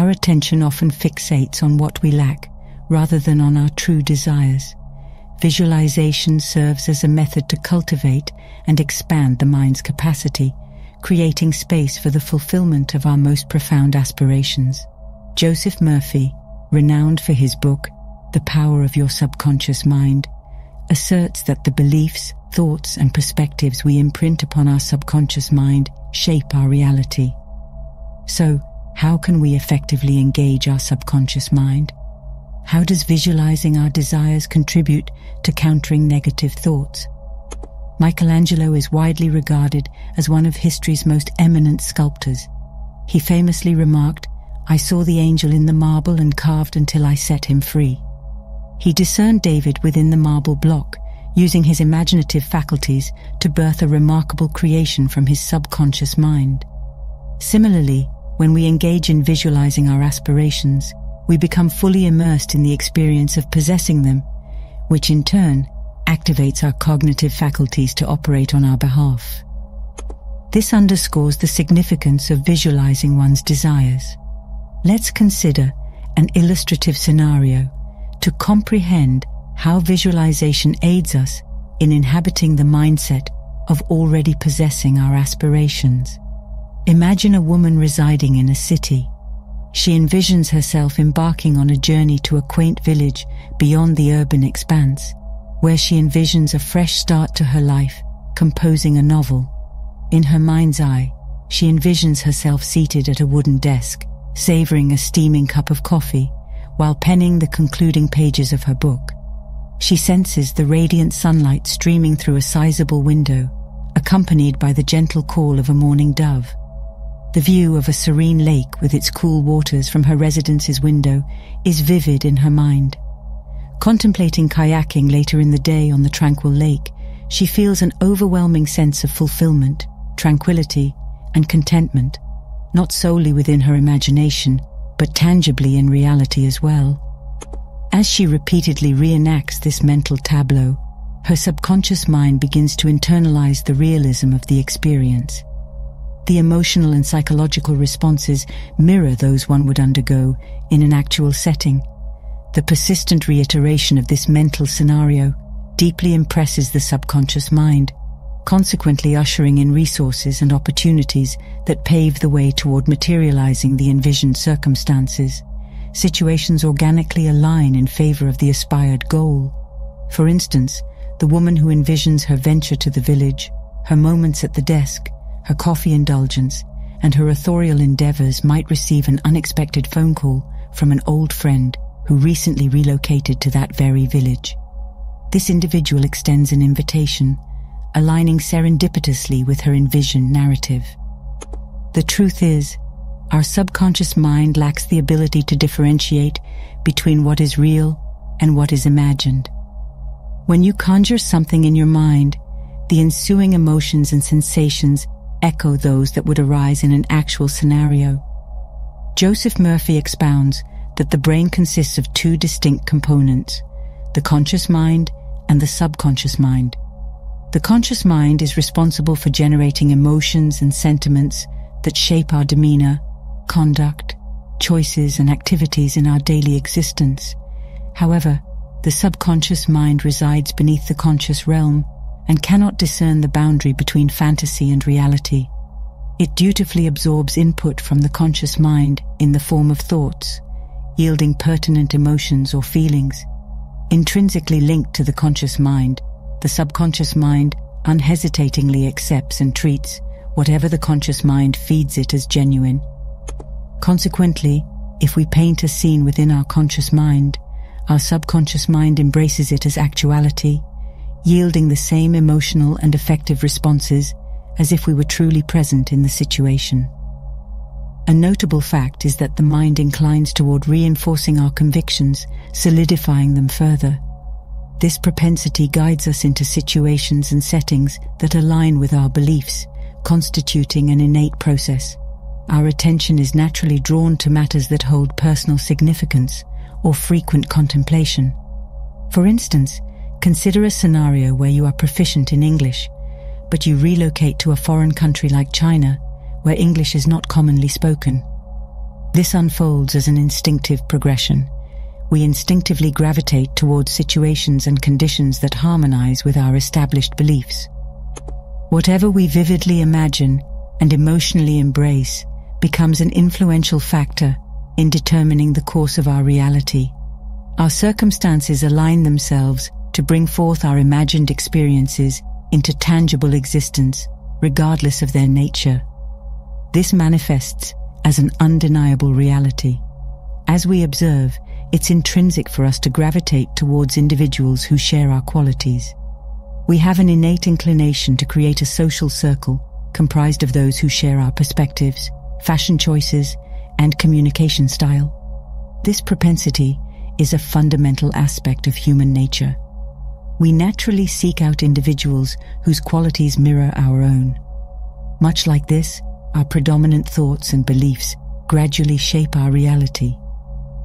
Our attention often fixates on what we lack, rather than on our true desires. Visualization serves as a method to cultivate and expand the mind's capacity, creating space for the fulfillment of our most profound aspirations. Joseph Murphy, renowned for his book, The Power of Your Subconscious Mind, asserts that the beliefs, thoughts, and perspectives we imprint upon our subconscious mind shape our reality. So, how can we effectively engage our subconscious mind? How does visualizing our desires contribute to countering negative thoughts? Michelangelo is widely regarded as one of history's most eminent sculptors. He famously remarked, "I saw the angel in the marble and carved until I set him free." He discerned David within the marble block, using his imaginative faculties to birth a remarkable creation from his subconscious mind. Similarly, when we engage in visualizing our aspirations, we become fully immersed in the experience of possessing them, which in turn activates our cognitive faculties to operate on our behalf. This underscores the significance of visualizing one's desires. Let's consider an illustrative scenario to comprehend how visualization aids us in inhabiting the mindset of already possessing our aspirations. Imagine a woman residing in a city. She envisions herself embarking on a journey to a quaint village beyond the urban expanse, where she envisions a fresh start to her life, composing a novel. In her mind's eye, she envisions herself seated at a wooden desk, savoring a steaming cup of coffee, while penning the concluding pages of her book. She senses the radiant sunlight streaming through a sizable window, accompanied by the gentle call of a morning dove. The view of a serene lake with its cool waters from her residence's window is vivid in her mind. Contemplating kayaking later in the day on the tranquil lake, she feels an overwhelming sense of fulfillment, tranquility, and contentment, not solely within her imagination, but tangibly in reality as well. As she repeatedly reenacts this mental tableau, her subconscious mind begins to internalize the realism of the experience. The emotional and psychological responses mirror those one would undergo in an actual setting. The persistent reiteration of this mental scenario deeply impresses the subconscious mind, consequently ushering in resources and opportunities that pave the way toward materializing the envisioned circumstances. Situations organically align in favor of the aspired goal. For instance, the woman who envisions her venture to the village, her moments at the desk, her coffee indulgence, and her authorial endeavors might receive an unexpected phone call from an old friend who recently relocated to that very village. This individual extends an invitation, aligning serendipitously with her envisioned narrative. The truth is, our subconscious mind lacks the ability to differentiate between what is real and what is imagined. When you conjure something in your mind, the ensuing emotions and sensations echo those that would arise in an actual scenario. Joseph Murphy expounds that the brain consists of two distinct components, the conscious mind and the subconscious mind. The conscious mind is responsible for generating emotions and sentiments that shape our demeanor, conduct, choices, and activities in our daily existence. However, the subconscious mind resides beneath the conscious realm and cannot discern the boundary between fantasy and reality. It dutifully absorbs input from the conscious mind in the form of thoughts, yielding pertinent emotions or feelings. Intrinsically linked to the conscious mind, the subconscious mind unhesitatingly accepts and treats whatever the conscious mind feeds it as genuine. Consequently, if we paint a scene within our conscious mind, our subconscious mind embraces it as actuality, yielding the same emotional and affective responses as if we were truly present in the situation. A notable fact is that the mind inclines toward reinforcing our convictions, solidifying them further. This propensity guides us into situations and settings that align with our beliefs, constituting an innate process. Our attention is naturally drawn to matters that hold personal significance or frequent contemplation. For instance, consider a scenario where you are proficient in English, but you relocate to a foreign country like China, where English is not commonly spoken. This unfolds as an instinctive progression. We instinctively gravitate towards situations and conditions that harmonize with our established beliefs. Whatever we vividly imagine and emotionally embrace becomes an influential factor in determining the course of our reality. Our circumstances align themselves to bring forth our imagined experiences into tangible existence, regardless of their nature. This manifests as an undeniable reality. As we observe, it's intrinsic for us to gravitate towards individuals who share our qualities. We have an innate inclination to create a social circle comprised of those who share our perspectives, fashion choices, and communication style. This propensity is a fundamental aspect of human nature. We naturally seek out individuals whose qualities mirror our own. Much like this, our predominant thoughts and beliefs gradually shape our reality.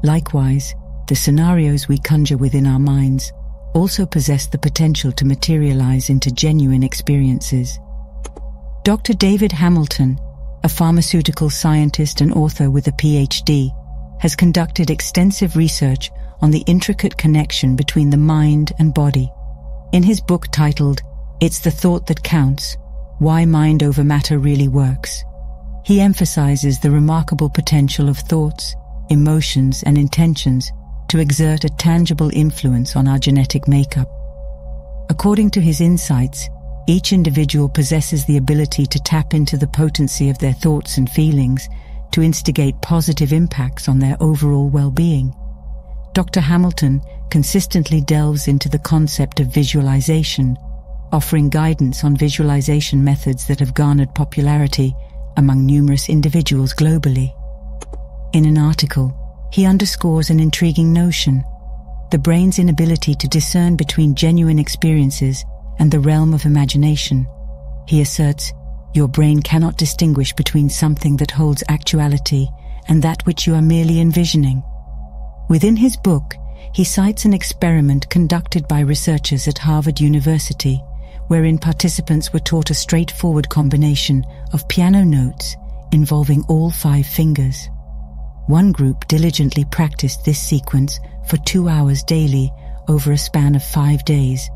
Likewise, the scenarios we conjure within our minds also possess the potential to materialize into genuine experiences. Dr. David Hamilton, a pharmaceutical scientist and author with a PhD, has conducted extensive research on the intricate connection between the mind and body. In his book titled, "It's the Thought That Counts: Why Mind Over Matter Really Works," he emphasizes the remarkable potential of thoughts, emotions, and intentions to exert a tangible influence on our genetic makeup. According to his insights, each individual possesses the ability to tap into the potency of their thoughts and feelings to instigate positive impacts on their overall well-being. Dr. Hamilton consistently delves into the concept of visualization, offering guidance on visualization methods that have garnered popularity among numerous individuals globally. In an article, he underscores an intriguing notion: the brain's inability to discern between genuine experiences and the realm of imagination. He asserts, your brain cannot distinguish between something that holds actuality and that which you are merely envisioning. Within his book, he cites an experiment conducted by researchers at Harvard University, wherein participants were taught a straightforward combination of piano notes involving all 5 fingers. One group diligently practiced this sequence for 2 hours daily over a span of 5 days,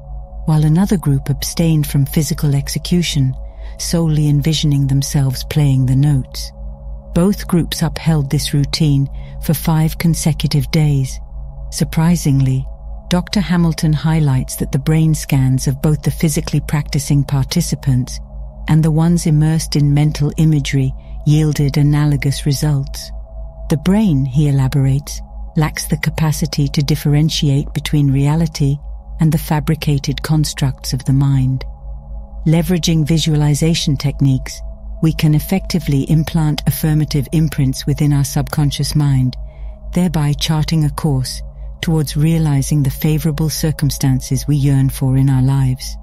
while another group abstained from physical execution, solely envisioning themselves playing the notes. Both groups upheld this routine for 5 consecutive days. Surprisingly, Dr. Hamilton highlights that the brain scans of both the physically practicing participants and the ones immersed in mental imagery yielded analogous results. The brain, he elaborates, lacks the capacity to differentiate between reality and the fabricated constructs of the mind. Leveraging visualization techniques, we can effectively implant affirmative imprints within our subconscious mind, thereby charting a course towards realizing the favorable circumstances we yearn for in our lives.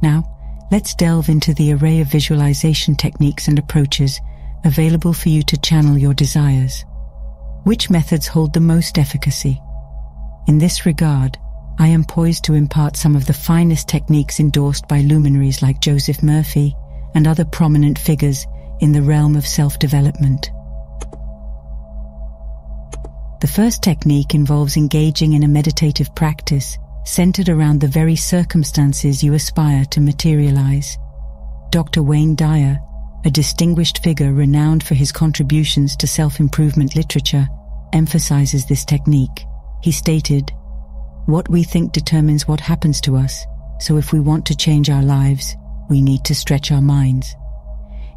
Now, let's delve into the array of visualization techniques and approaches available for you to channel your desires. Which methods hold the most efficacy? In this regard, I am poised to impart some of the finest techniques endorsed by luminaries like Joseph Murphy and other prominent figures in the realm of self-development. The first technique involves engaging in a meditative practice centered around the very circumstances you aspire to materialize. Dr. Wayne Dyer, a distinguished figure renowned for his contributions to self-improvement literature, emphasizes this technique. He stated, "What we think determines what happens to us, so if we want to change our lives, we need to stretch our minds."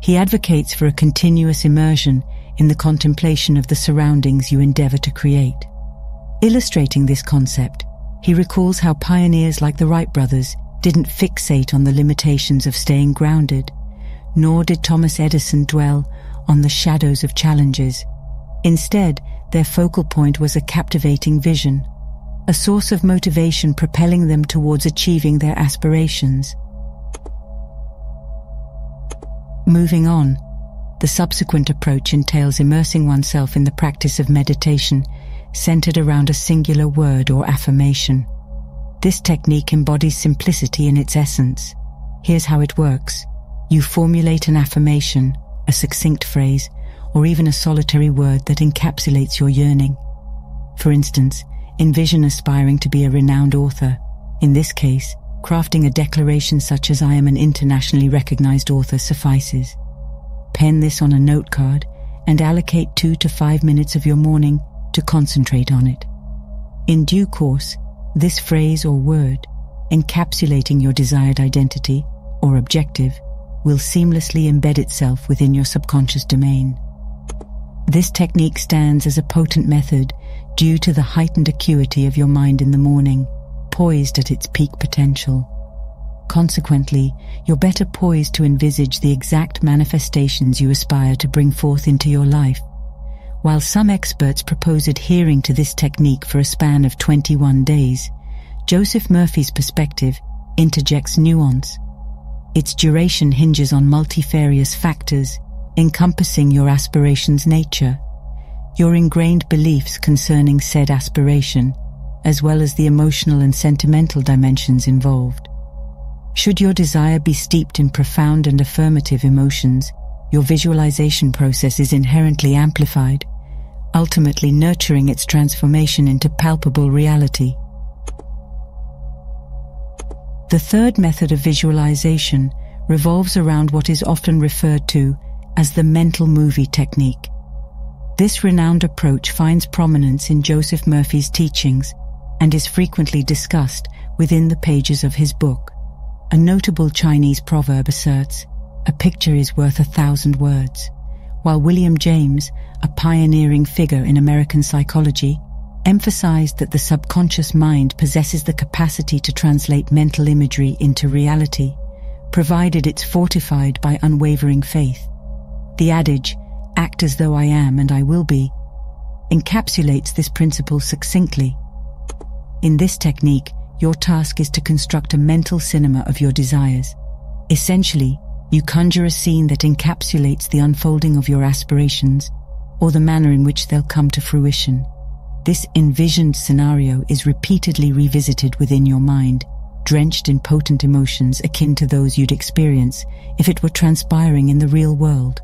He advocates for a continuous immersion in the contemplation of the surroundings you endeavor to create. Illustrating this concept, he recalls how pioneers like the Wright brothers didn't fixate on the limitations of staying grounded, nor did Thomas Edison dwell on the shadows of challenges. Instead, their focal point was a captivating vision, a source of motivation propelling them towards achieving their aspirations. Moving on, the subsequent approach entails immersing oneself in the practice of meditation, centered around a singular word or affirmation. This technique embodies simplicity in its essence. Here's how it works. You formulate an affirmation, a succinct phrase, or even a solitary word that encapsulates your yearning. For instance, envision aspiring to be a renowned author. In this case, crafting a declaration such as "I am an internationally recognized author" suffices. Pen this on a note card and allocate 2 to 5 minutes of your morning to concentrate on it. In due course, this phrase or word, encapsulating your desired identity or objective, will seamlessly embed itself within your subconscious domain. This technique stands as a potent method due to the heightened acuity of your mind in the morning, poised at its peak potential. Consequently, you're better poised to envisage the exact manifestations you aspire to bring forth into your life. While some experts propose adhering to this technique for a span of 21 days, Joseph Murphy's perspective interjects nuance. Its duration hinges on multifarious factors, encompassing your aspiration's nature, your ingrained beliefs concerning said aspiration, as well as the emotional and sentimental dimensions involved. Should your desire be steeped in profound and affirmative emotions, your visualization process is inherently amplified, ultimately nurturing its transformation into palpable reality. The third method of visualization revolves around what is often referred to as the mental movie technique. This renowned approach finds prominence in Joseph Murphy's teachings and is frequently discussed within the pages of his book. A notable Chinese proverb asserts, "A picture is worth 1,000 words," while William James, a pioneering figure in American psychology, emphasized that the subconscious mind possesses the capacity to translate mental imagery into reality, provided it's fortified by unwavering faith. The adage, "Act as though I am and I will be," encapsulates this principle succinctly. In this technique, your task is to construct a mental cinema of your desires. Essentially, you conjure a scene that encapsulates the unfolding of your aspirations, or the manner in which they'll come to fruition. This envisioned scenario is repeatedly revisited within your mind, drenched in potent emotions akin to those you'd experience if it were transpiring in the real world.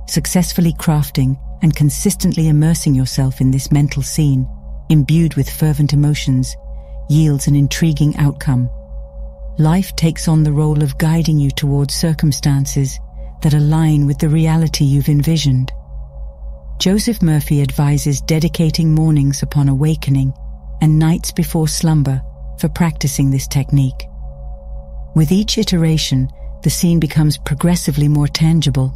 Successfully crafting and consistently immersing yourself in this mental scene, imbued with fervent emotions, yields an intriguing outcome. Life takes on the role of guiding you towards circumstances that align with the reality you've envisioned. Joseph Murphy advises dedicating mornings upon awakening and nights before slumber for practicing this technique. With each iteration, the scene becomes progressively more tangible,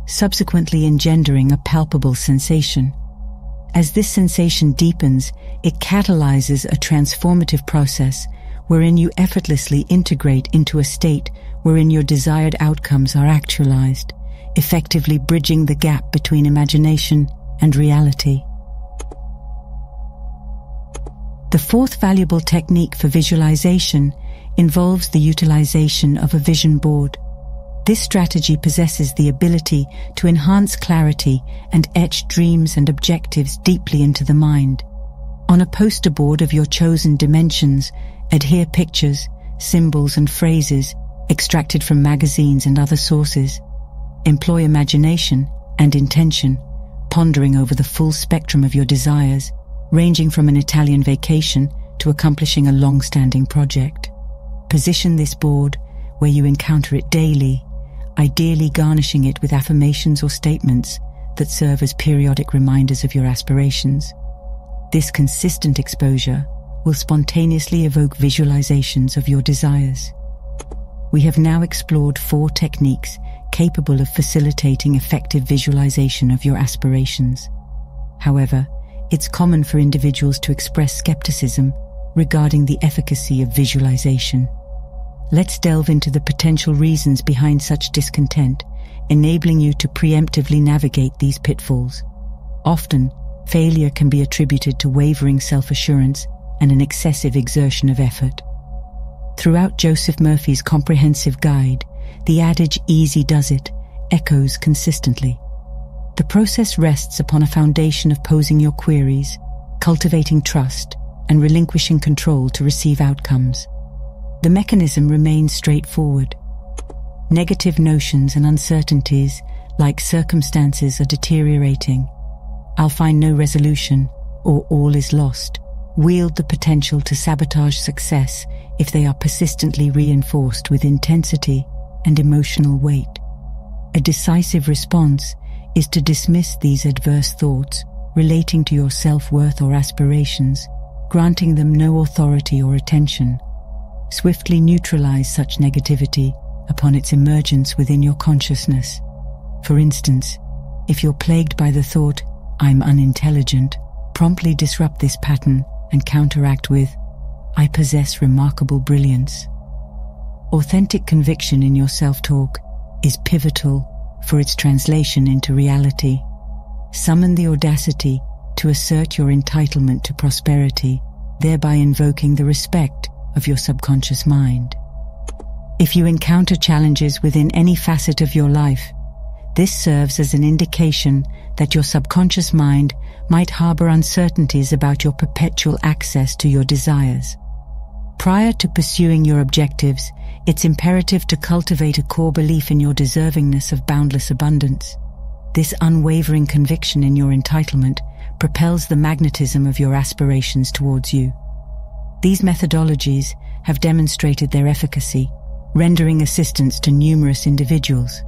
subsequently engendering a palpable sensation. As this sensation deepens, it catalyzes a transformative process wherein you effortlessly integrate into a state wherein your desired outcomes are actualized, effectively bridging the gap between imagination and reality. The fourth valuable technique for visualization involves the utilization of a vision board. This strategy possesses the ability to enhance clarity and etch dreams and objectives deeply into the mind. On a poster board of your chosen dimensions, adhere pictures, symbols and phrases extracted from magazines and other sources. Employ imagination and intention, pondering over the full spectrum of your desires, ranging from an Italian vacation to accomplishing a long-standing project. Position this board where you encounter it daily, ideally garnishing it with affirmations or statements that serve as periodic reminders of your aspirations. This consistent exposure will spontaneously evoke visualizations of your desires. We have now explored 4 techniques capable of facilitating effective visualization of your aspirations. However, it's common for individuals to express skepticism regarding the efficacy of visualization. Let's delve into the potential reasons behind such discontent, enabling you to preemptively navigate these pitfalls. Often, failure can be attributed to wavering self-assurance and an excessive exertion of effort. Throughout Joseph Murphy's comprehensive guide, the adage "easy does it" echoes consistently. The process rests upon a foundation of posing your queries, cultivating trust, and relinquishing control to receive outcomes. The mechanism remains straightforward. Negative notions and uncertainties like circumstances are deteriorating, I'll find no resolution, or all is lost, wield the potential to sabotage success if they are persistently reinforced with intensity and emotional weight. A decisive response is to dismiss these adverse thoughts relating to your self-worth or aspirations, granting them no authority or attention. Swiftly neutralize such negativity upon its emergence within your consciousness. For instance, if you're plagued by the thought, "I'm unintelligent," promptly disrupt this pattern and counteract with, "I possess remarkable brilliance." Authentic conviction in your self-talk is pivotal for its translation into reality. Summon the audacity to assert your entitlement to prosperity, thereby invoking the respect of your subconscious mind. If you encounter challenges within any facet of your life, this serves as an indication that your subconscious mind might harbor uncertainties about your perpetual access to your desires. Prior to pursuing your objectives, it's imperative to cultivate a core belief in your deservingness of boundless abundance. This unwavering conviction in your entitlement propels the magnetism of your aspirations towards you. These methodologies have demonstrated their efficacy, rendering assistance to numerous individuals.